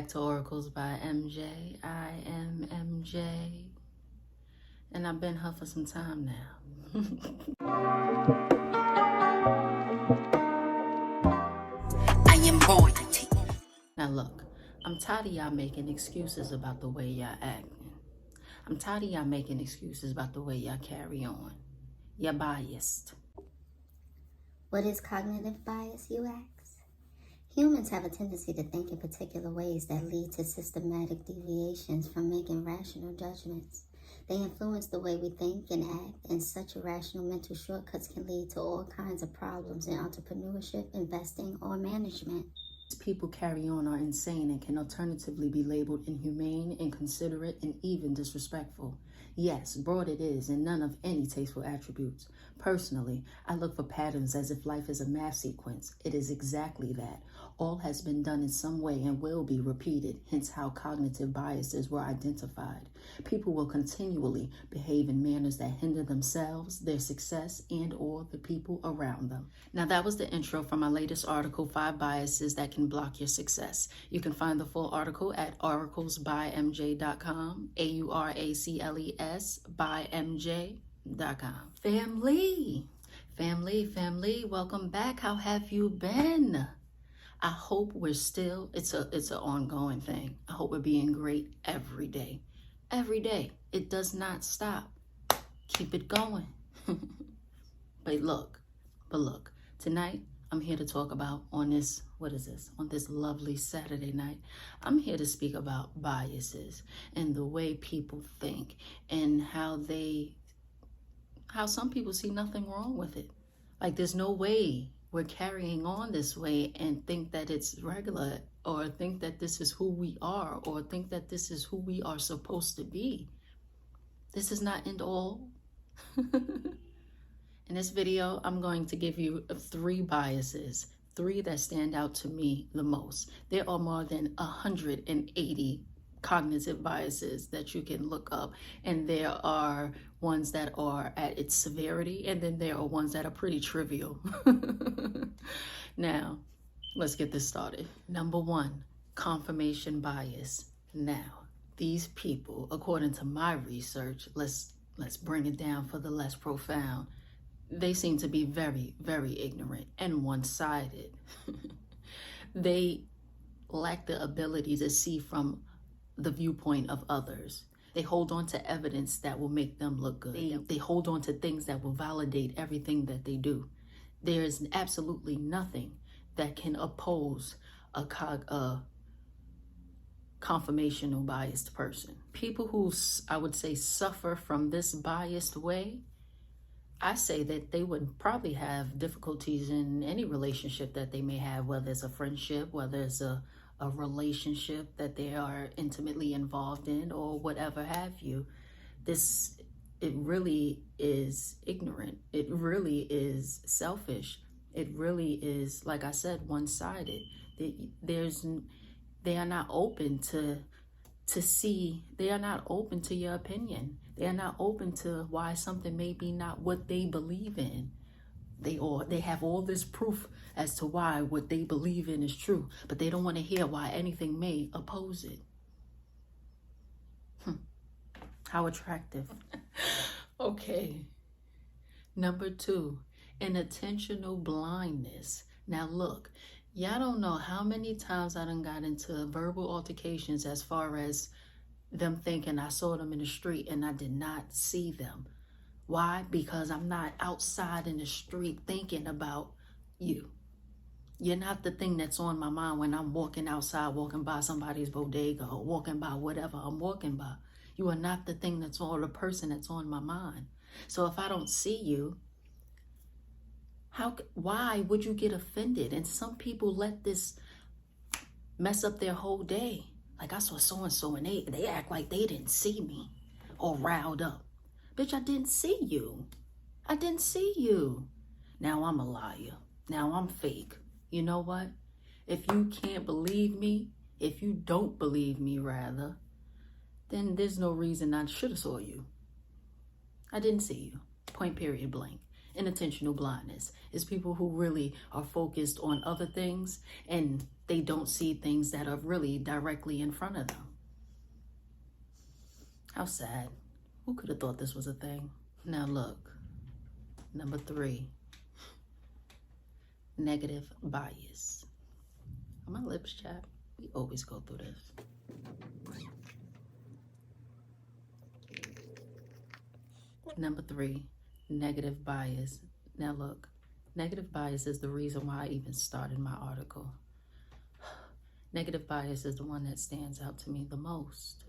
back to Oracles by MJ. I am MJ. And I've been her for some time now. I am royalty. Now look, I'm tired of y'all making excuses about the way y'all acting. I'm tired of y'all making excuses about the way y'all carry on. You're biased. What is cognitive bias, you ask? Humans have a tendency to think in particular ways that lead to systematic deviations from making rational judgments. They influence the way we think and act, and such irrational mental shortcuts can lead to all kinds of problems in entrepreneurship, investing, or management. People carry on are insane and can alternatively be labeled inhumane, inconsiderate, and even disrespectful. Yes, broad it is, and none of any tasteful attributes. Personally, I look for patterns as if life is a math sequence. It is exactly that. All has been done in some way and will be repeated, hence how cognitive biases were identified. People will continually behave in manners that hinder themselves, their success, and or the people around them. Now that was the intro from my latest article, 5 Biases That Can Block Your Success. You can find the full article at oraclesbymj.com, AURACLES by MJ.com. Family, welcome back. How have you been? I hope we're still, it's an ongoing thing. I hope we're being great every day. Every day. It does not stop. Keep it going. But look, tonight I'm here to talk about on this lovely Saturday night, I'm here to speak about biases and the way people think and how some people see nothing wrong with it. Like there's no way we're carrying on this way and think that it's regular, or think that this is who we are, or think that this is who we are supposed to be. This is not end all. In this video, I'm going to give you 3 biases, 3 that stand out to me the most. There are more than 180 cognitive biases that you can look up, and there are ones that are at its severity, and then there are ones that are pretty trivial. Now, let's get this started. Number 1, confirmation bias. Now, these people, according to my research, let's bring it down for the less profound. They seem to be very, very ignorant and one-sided. They lack the ability to see from the viewpoint of others. They hold on to evidence that will make them look good. They hold on to things that will validate everything that they do. There is absolutely nothing that can oppose a confirmational biased person. People who, I would say, suffer from this biased way, I say that they would probably have difficulties in any relationship that they may have, whether it's a friendship, whether it's a relationship that they are intimately involved in, or whatever have you. It really is ignorant. It really is selfish. It really is, like I said, one-sided. They are not open to see. They are not open to your opinion. They are not open to why something may be not what they believe in. They have all this proof as to why what they believe in is true, but they don't want to hear why anything may oppose it. How attractive. Okay. Number 2, inattentional blindness. Now look, y'all don't know how many times I done got into verbal altercations as far as them thinking I saw them in the street and I did not see them. Why? Because I'm not outside in the street thinking about you. You're not the thing that's on my mind when I'm walking outside, walking by somebody's bodega, or walking by whatever I'm walking by. You are not the thing that's on, the person that's on my mind. So if I don't see you, why would you get offended? And some people let this mess up their whole day. Like, I saw so-and-so and they act like they didn't see me, or riled up. Bitch, I didn't see you. I didn't see you. Now I'm a liar. Now I'm fake. You know what? If you can't believe me, if you don't believe me rather, then there's no reason I should have saw you. I didn't see you. Point, period, blank. Inattentional blindness is people who really are focused on other things and they don't see things that are really directly in front of them. How sad. Who could have thought this was a thing? Now look, number 3, negative bias. Are my lips chapped? We always go through this. Number 3, negative bias. Now look, negative bias is the reason why I even started my article. Negative bias is the one that stands out to me the most.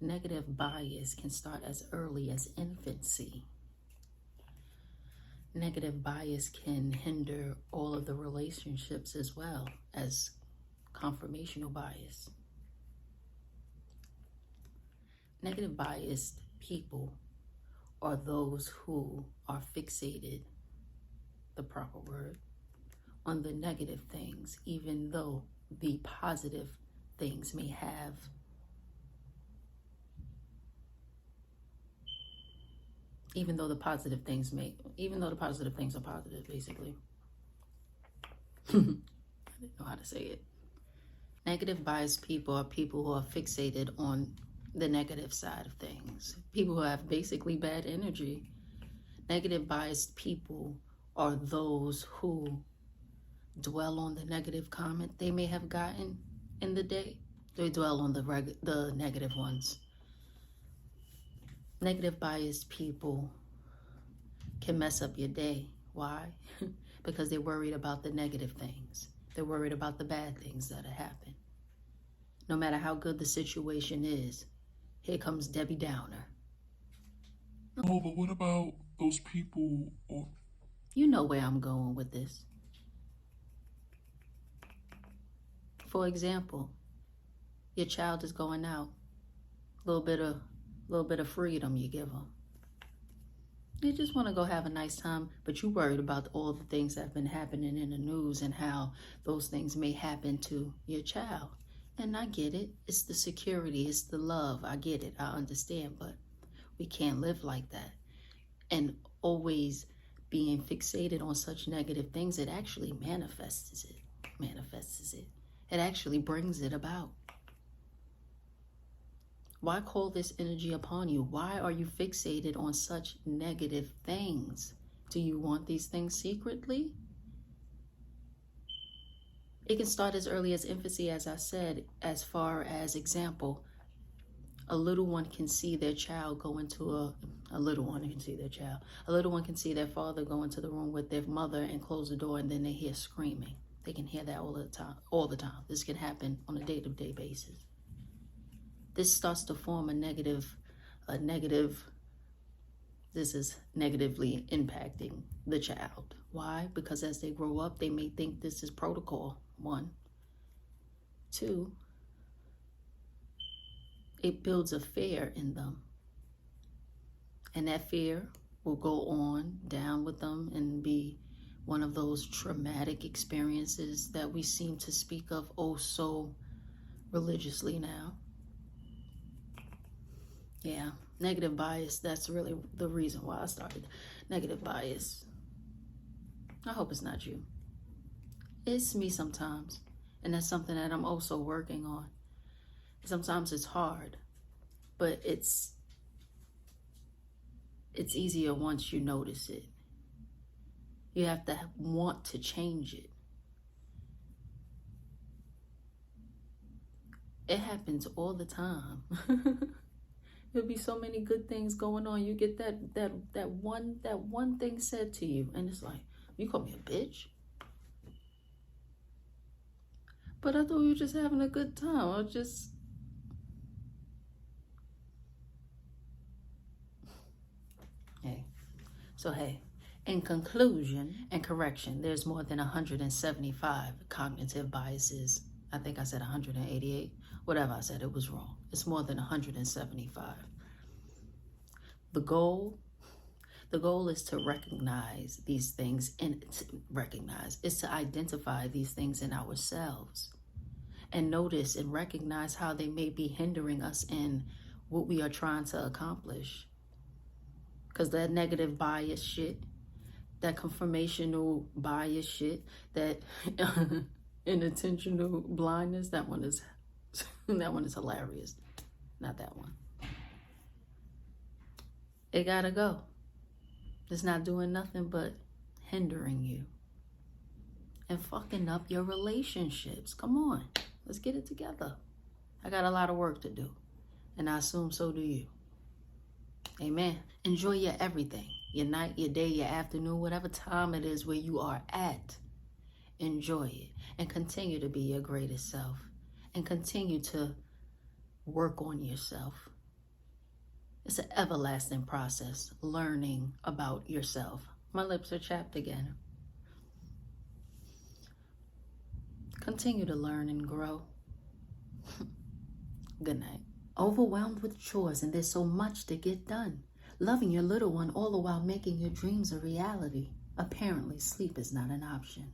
Negative bias can start as early as infancy. Negative bias can hinder all of the relationships as well as confirmational bias. Negative biased people are those who are fixated, the proper word, on the negative things, even though the positive things may have even though the positive things are positive, basically. I didn't know how to say it. Negative biased people are people who are fixated on the negative side of things. People who have basically bad energy. Negative biased people are those who dwell on the negative comment they may have gotten in the day. They dwell on the negative ones. Negative biased people can mess up your day. Why? Because they're worried about the negative things. They're worried about the bad things that happen. No matter how good the situation is, here comes Debbie Downer. Oh, but what about those people? You know where I'm going with this. For example, your child is going out. A little bit of freedom you give them. You just want to go have a nice time, but you're worried about all the things that have been happening in the news and how those things may happen to your child. And I get it. It's the security. It's the love. I get it. I understand. But we can't live like that. And always being fixated on such negative things, it actually manifests it. It actually brings it about. Why call this energy upon you? Why are you fixated on such negative things? Do you want these things secretly? It can start as early as infancy, as I said, as far as example. A little one can see their child go into a little one can see their child. A little one can see their father go into the room with their mother and close the door, and then they hear screaming. They can hear that all the time. This can happen on a day-to-day basis. This starts to form this is negatively impacting the child. Why? Because as they grow up, they may think this is protocol, 1. 2, it builds a fear in them. And that fear will go on down with them and be one of those traumatic experiences that we seem to speak of oh so religiously now. Yeah, negative bias, that's really the reason why I started. Negative bias. I hope it's not you. It's me sometimes. And that's something that I'm also working on. Sometimes it's hard, but it's easier once you notice it. You have to want to change it. It happens all the time. There'll be so many good things going on. You get that one thing said to you, and it's like, you call me a bitch? But I thought we were just having a good time. Hey. In conclusion and correction, there's more than 175 cognitive biases. I think I said 188. Whatever I said, it was wrong. It's more than 175. The goal is to recognize these things is to identify these things in ourselves and notice and recognize how they may be hindering us in what we are trying to accomplish. Because that negative bias shit, that confirmational bias shit, that inattentional blindness, that one is hilarious. Not that one. It gotta go. It's not doing nothing but hindering you and fucking up your relationships. Come on, let's get it together. I got a lot of work to do, and I assume so do you. Amen. Enjoy your everything, your night, your day, your afternoon, whatever time it is where you are at. Enjoy it and continue to be your greatest self and continue to work on yourself. It's an everlasting process, learning about yourself. My lips are chapped again. Continue to learn and grow. Good night. Overwhelmed with chores and there's so much to get done. Loving your little one all the while making your dreams a reality. Apparently, sleep is not an option.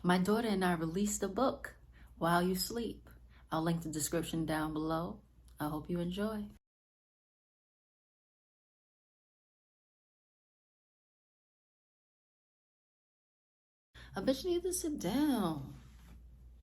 My daughter and I released a book, While You Sleep. I'll link the description down below. I hope you enjoy. A bitch need to sit down.